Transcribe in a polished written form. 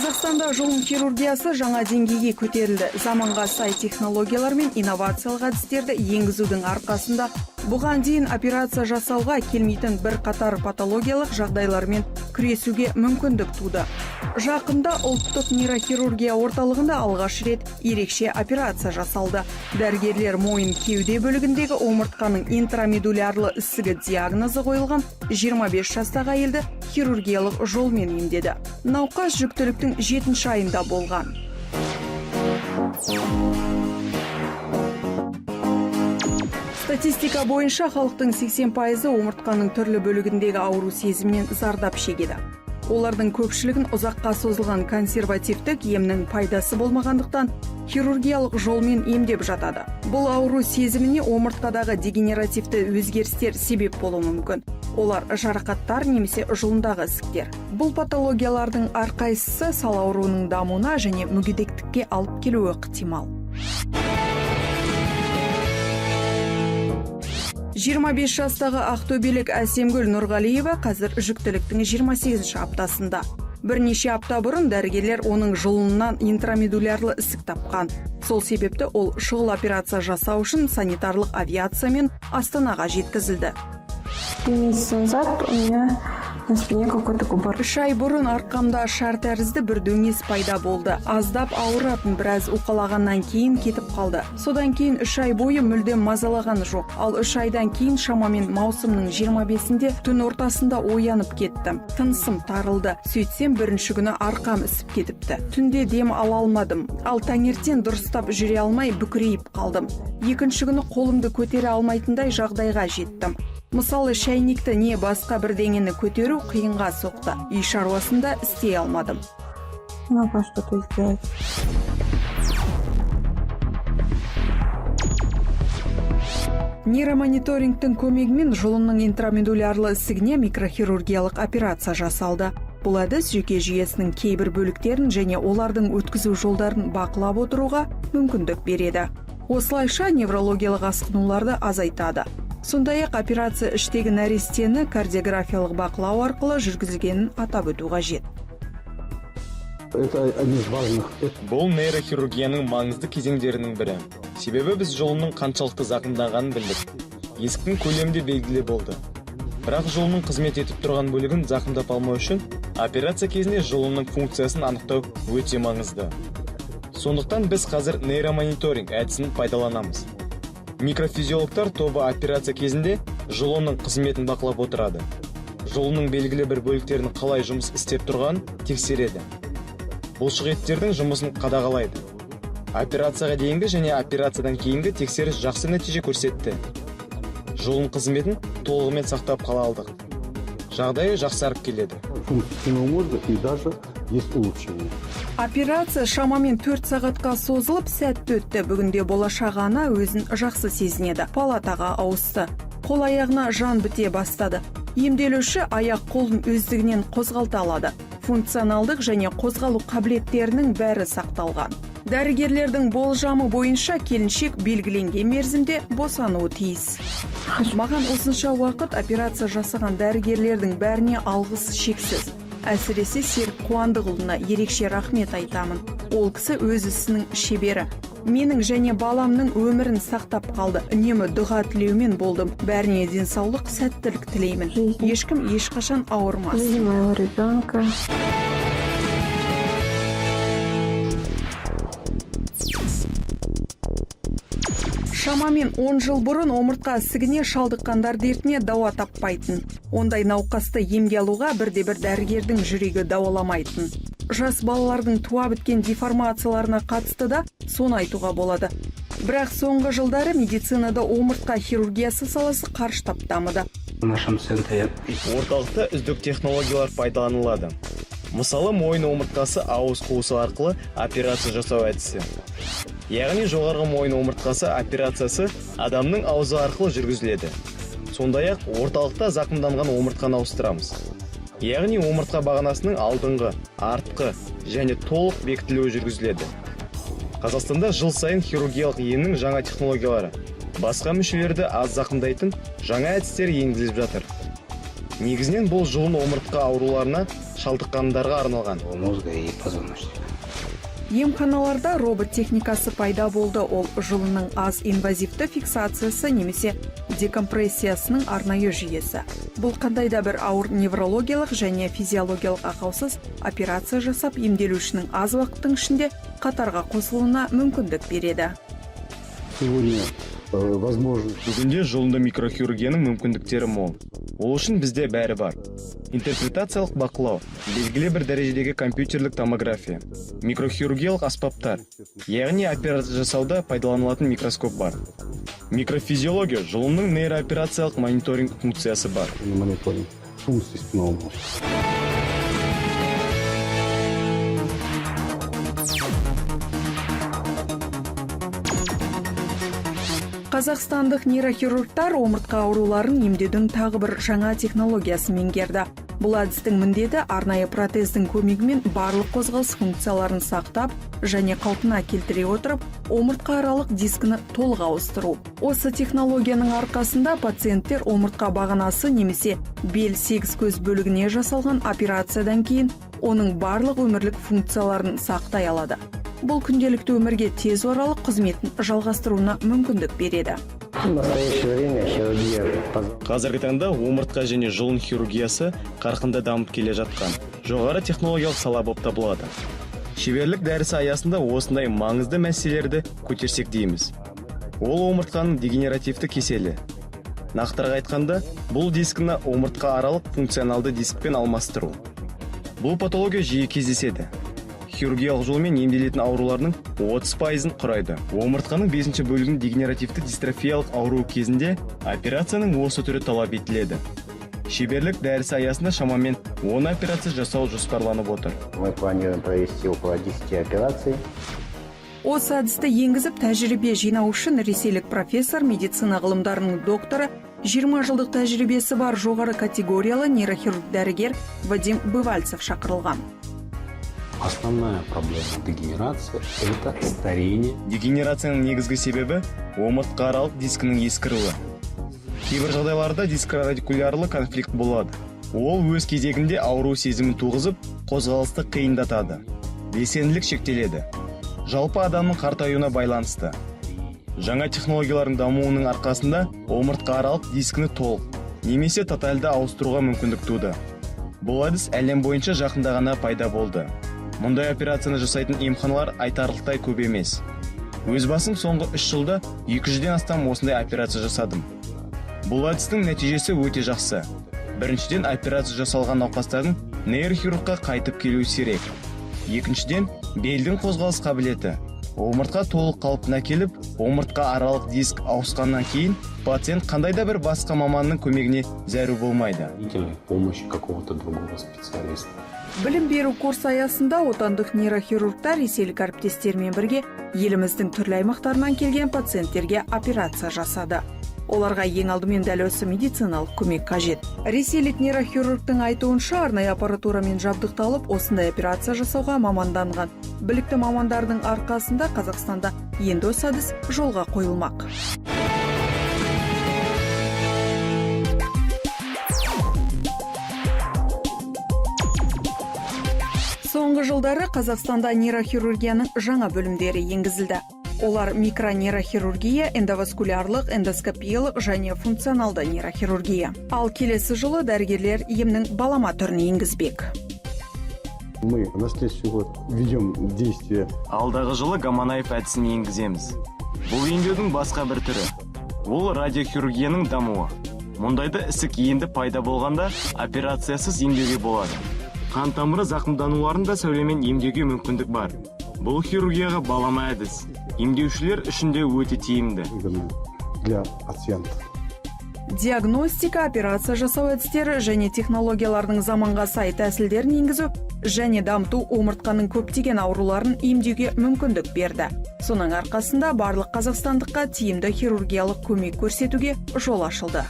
Қазақстанда жұлын хирургиясы жаңа деңгейге көтерілді. Заманға сай технологиялар мен инновациялық әдістерді енгізудің арқасында бұған дейін операция жасауға келмейтін бір қатар патологиялық жағдайлармен күресуге мүмкіндік туды. Жақында ұлттық нейрохирургия орталығында алғаш рет ерекше операция жасалды. Дәрігерлер мойын кеуде бөлігіндегі омыртқаның интрамедулярлы ісігі диагнозы қойылған 25 жастағы әйелді хирургиялық жолмен емдеді. Науқас жүктіліктің 7-ші айында болған. Статистика бойынша халықтың 80% омыртқаның түрлі бөлігіндегі ауру сезімінен зардап шегеді. Олардың көпшілігін ұзаққа созылған консервативтік емнің пайдасы болмағандықтан хирургиялық жолмен емдеп жатады. Бұл ауру сезіміне омыртқадағы дегенеративті өзгерістер себеп болуы мүмкін. Олар жарақаттар немесе жұлындағы ісіктер. Бұл патологиялардың әрқайсысы сал ауруының дамуына және мүгедектікке алып келуі ықтимал. 25 жастағы ақтөбелік Әсемгүл Нұрғалиева қазір жүктіліктің 28-ші аптасында. Бірнеше апта бұрын дәрігерлер оның жұлынынан интрамедулярлы ісік тапқан. Сол себепті ол шұғыл операция жасау үшін санитарлық авиациямен Астанаға жеткізілді. 3 ай бұрын арқамда шар тәрізді бір дөңес пайда болды. Аздап ауыратын, біраз уқалағаннан кейін кетіп қалды. Содан кейін 3 ай бойы мүлдем мазалаған жоқ. Ал 3 айдан кейін шамамен маусымның 25-інде түн ортасында оянып кеттім. Тынысым тарылды. Сөйтсем бірінші күні арқам ісіп кетіпті. Түнде дем ала алмадым. Ал таңертең дұрыстап жүре алмай бүкірейіп қалдым. Екінші күні қолымды көтере алмайтындай жағдайға жеттім. Мысалы, шайникті не басқа бірдеңені көтеру қиынға соқты. Үй шаруасында істей алмадым. Нейромониторингтің көмегімен жұлынның интрамедулярлы ісігіне микрохирургиялық операция жасалды. Бұл әдіс жүйке жүйесінің кейбір бөліктерін және олардың өткізу жолдарын бақылап отыруға мүмкіндік береді. Осылайша неврологиялық асқынуларды азайтады. Сондай-ақ операция іштегі нәрестені кардиографиялық бақылау арқылы жүргізілгенін атап өту қажет. Бұл нейрохирургияның маңызды кезеңдерінің бірі. Себебі біз жұлынның қаншалықты зақымданғанын білдік. Есіктің көлемі де белгілі болды. Бірақ жұлынның қызмет етіп тұрған бөлігін зақымдап алмау үшін операция кезінде жұлынның функциясын анықтау өте маңызды. Сондықтан біз қазір нейромониторинг әдісін пайдаланамыз. Микрофизиологтар тобы операция кезінде жұлынның қызметін бақылап отырады. Жұлынның белгілі бір бөліктерінің қалай жұмыс істеп тұрғанын тексереді. Бұлшықеттердің жұмысын қадағалайды. Операцияға дейінгі және операциядан кейінгі тексеріс жақсы нәтиже көрсетті. Жұлын қызметін толығымен сақтап қала алдық. Жағдайы жақсарып келеді. Операция шамамен 4 сағатқа созылып сәтті өтті. Бүгінде болашақ ана өзін жақсы сезінеді. Палатаға ауысты. Қол аяғына жан біте бастады. Емделуші аяқ қолын өздігінен қозғалта алады. Функционалдық және қозғалу қабілеттерінің бәрі сақталған. Дәрігерлердің болжамы бойынша келіншек белгіленген мерзімде босануы тиіс. Маған осынша уақыт операция жасаған дәрігерлердің бәріне алғыс шексіз. Әсіресе Серік Қуандықұлына ерекше рахмет айтамын. Ол кісі өз ісінің шебері. Менің және баламның өмірін сақтап қалды. Үнемі дұға тілеумен болдым. Бәріне денсаулық, сәттілік тілеймін. Ешкім ешқашан ауырмас. Шамамен 10 жыл бұрын омыртқа ісігіне шалдыққандар дертіне дауа таппайтын. Ондай науқасты емге алуға бірде-бір дәрігердің жүрегі дауаламайтын. Жас балалардың туа біткен деформацияларына қатысты да соны айтуға болады. Бірақ соңғы жылдары медицинада омыртқа хирургиясы саласы қарыштап дамыды. Орталықта үздік технологиялар пайдаланылады. Мысалы, мойын омыртқасы ауыз қуысы арқылы операция жасау әдісі. Яғни жоғарғы мойын омыртқасы операциясы адамның аузы арқылы жүргізіледі. Сондай-ақ орталықта зақымданған омыртқаны ауыстырамыз. Яғни омыртқа бағанасының алдыңғы, артқы және толық бекітілуі жүргізіледі. Қазақстанда жыл сайын хирургиялық емнің жаңа технологиялары, басқа мүшелерді аз зақымдайтын жаңа әдістер енгізіліп жатыр. Негізінен бұл жұлын омыртқа ауруларына шалдыққандарға арналған. мозга и позвоночника. Емханаларда робот техникасы пайда болды. Ол жұлынның аз инвазивті фиксациясы немесе декомпрессиясының арнайы жүйесі. Бұл қандай да бір ауыр неврологиялық және физиологиялық ақаусыз операция жасап, емделушінің аз уақыттың ішінде қатарға қосылуына мүмкіндік береді. Сегодня возможно. Бүгінде жұлынды микрохирургияның мүмкіндіктері мол. Ол үшін бізде бәрі бар. Интерпретациялық бақылау, белгілі бір дәрежедегі компьютерлік томография, микрохирургиялық аспаптар, яғни операция жасауда пайдаланылатын микроскоп бар. Микрофизиология, жұлынның нейрооперациялық мониторинг функциясы бар. Мониторинг функций спинного мозга. Қазақстандық нейрохирургтар омыртқа ауруларын емдеудің тағы бір жаңа технологиясын меңгерді. Бұл әдістің міндеті арнайы протездің көмегімен барлық қозғалыс функцияларын сақтап және қалпына келтіре отырып, омыртқа аралық дискіні толық ауыстыру. Осы технологияның арқасында пациенттер омыртқа бағанасы немесе бел 8 көз бөлігіне жасалған операциядан кейін оның барлық өмірлік функцияларын сақтай алады. Бұл күнделікті өмірге тез оралып қызметін жалғастыруына мүмкіндік береді. В настоящее время хирургия Қазіргі таңда омыртқа және жұлын хирургиясы қарқынды дамып келе жатқан жоғары технологиялық сала болып табылады. Шеберлік дәрісі аясында осындай маңызды мәселелерді көтерсек дейміз. Ол омыртқаның дегенеративті кеселі. Нақтырақ айтқанда, бұл дискіні омыртқа аралық функционалды дискпен алмастыру. Бұл патология жиі кездеседі. Хирургиялық жолмен емделетін аурулардың 30%-ын құрайды. Омыртқаның 5-ші бөлігінің дегенеративті дистрофиялық ауруы кезінде операцияның осы түрі талап етіледі. Шеберлік дәрісі аясында шамамен 10 операция жасау жоспарланып отыр. мы планируем провести около 10 операций. Осы әдісті енгізіп тәжірибе жинау үшін ресейлік профессор, медицина ғылымдарының докторы, 20 жылдық тәжірибесі бар жоғары категориялы нейрохирург дәрігер Вадим Бывальцев шақырылған. Основная проблема дегенерации – это старение. Дегенерацияның негізгі себебі омыртқа аралық дискінің ескіруі. Кейбір жағдайларда дискрадикулярлы конфликт болады. Ол өз кезегінде ауру сезімін туғызып, қозғалысты қиындатады. Белсенділік шектеледі. Жалпы адамның қартаюына байланысты. Жаңа технологиялардың дамуының арқасында омыртқа аралық дискіні толық немесе тотальды ауыстыруға мүмкіндік туды. Бұл әдіс әлем бойынша жақында ғана пайда болды. Мұндай операцияны жасайтын емханалар айтарлықтай көп емес. Өз басым соңғы 3 жылда 200-ден астам осындай операция жасадым. Бұл әдістің нәтижесі өте жақсы. Біріншіден, операция жасалған науқастардың нейрохирургқа қайтып келуі сирек. Екіншіден, белдің қозғалыс қабілеті. Омыртқа толық қалпына келіп, омыртқа аралық диск ауысқаннан кейін пациент қандай да бір басқа маманның көмегіне зәру болмайды. Помощи какого-то другого специалиста. Білім беру курсы аясында отандық нейрохирургтар ресейлік әріптестермен бірге еліміздің түрлі аймақтарынан келген пациенттерге операция жасады. Оларға ең алдымен дәл осы медициналық көмек қажет. Ресейлік нейрохирургтың айтуынша арнайы аппаратурамен жабдықталып, осындай операция жасауға маманданған. Білікті мамандардың арқасында Қазақстанда енді осы әдіс жолға қойылмақ. Соңғы жылдары Қазақстанда нейрохирургияның жаңа бөлімдері енгізілді. Олар микронейрохирургия, эндоваскулярлық, эндоскопиялық және функционалды нейрохирургия. Ал келесі жылы дәрігерлер емнің балама түрін енгізбек. Мы на следующий год введем действие. Алдағы жылы Гаманаев әдісін енгіземіз. Бұл емдеудің басқа бір түрі. Ол радиохирургияның дамуы. Мұндайда ісік енді пайда болғанда операциясыз емдеуге болады. Қан тамыры зақымдануларында сәулемен емдеуге мүмкіндік бар. Бұл хирургияға балама әдіс. Емдеушілер үшін де өте тиімді. Для пациентов. Диагностика, операция жасау әдістері және технологиялардың заманға сай тәсілдерін енгізу және дамыту омыртқаның көптеген ауруларын емдеуге мүмкіндік берді. Соның арқасында барлық қазақстандыққа тиімді хирургиялық көмек көрсетуге жол ашылды.